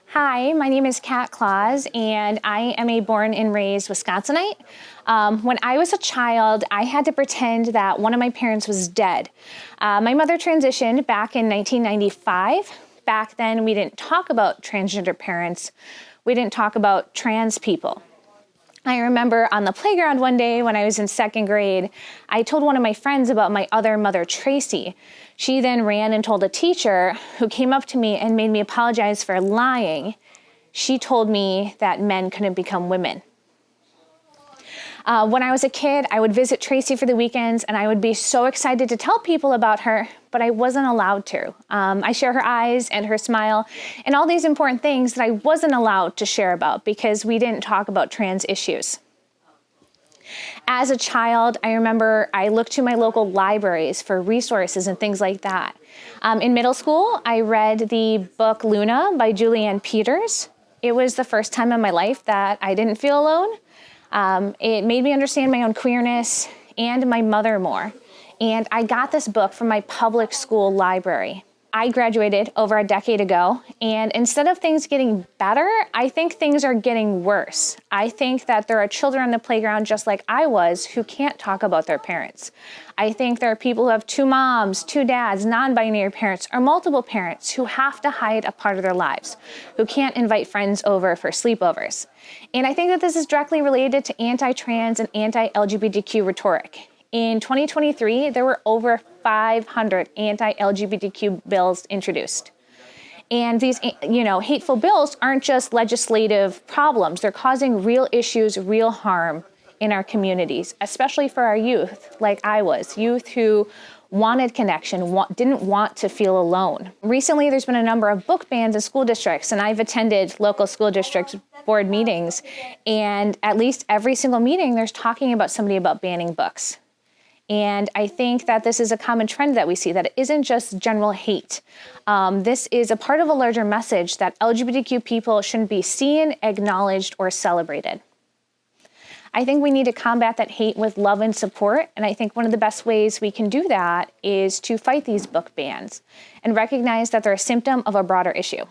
Hi, my name is Kat Claus, and I am a born and raised Wisconsinite. When I was a child, I had to pretend that one of my parents was dead. My mother transitioned back in 1995. Back then, we didn't talk about transgender parents. We didn't talk about trans people. I remember on the playground one day when I was in second grade, I told one of my friends about my other mother, Tracy. She then ran and told a teacher who came up to me and made me apologize for lying. She told me that men couldn't become women. When I was a kid, I would visit Tracy for the weekends, and I would be so excited to tell people about her, but I wasn't allowed to. I share her eyes and her smile and all these important things that I wasn't allowed to share about because we didn't talk about trans issues. As a child, I remember I looked to my local libraries for resources and things like that. In middle school, I read the book Luna by Julianne Peters. It was the first time in my life that I didn't feel alone. It made me understand my own queerness and my mother more. And I got this book from my public school library. I graduated over a decade ago, and instead of things getting better, I think things are getting worse. I think that there are children on the playground just like I was who can't talk about their parents. I think there are people who have two moms, two dads, non-binary parents, or multiple parents who have to hide a part of their lives, who can't invite friends over for sleepovers. And I think that this is directly related to anti-trans and anti-LGBTQ rhetoric. In 2023, there were over 500 anti-LGBTQ bills introduced. And these, hateful bills aren't just legislative problems. They're causing real issues, real harm in our communities, especially for our youth, like I was, youth who wanted connection, didn't want to feel alone. Recently, there's been a number of book bans in school districts, and I've attended local school district board meetings, and at least every single meeting, there's talking about somebody about banning books. And I think that this is a common trend that we see, that it isn't just general hate. This is a part of a larger message that LGBTQ people shouldn't be seen, acknowledged, or celebrated. I think we need to combat that hate with love and support, and I think one of the best ways we can do that is to fight these book bans and recognize that they're a symptom of a broader issue.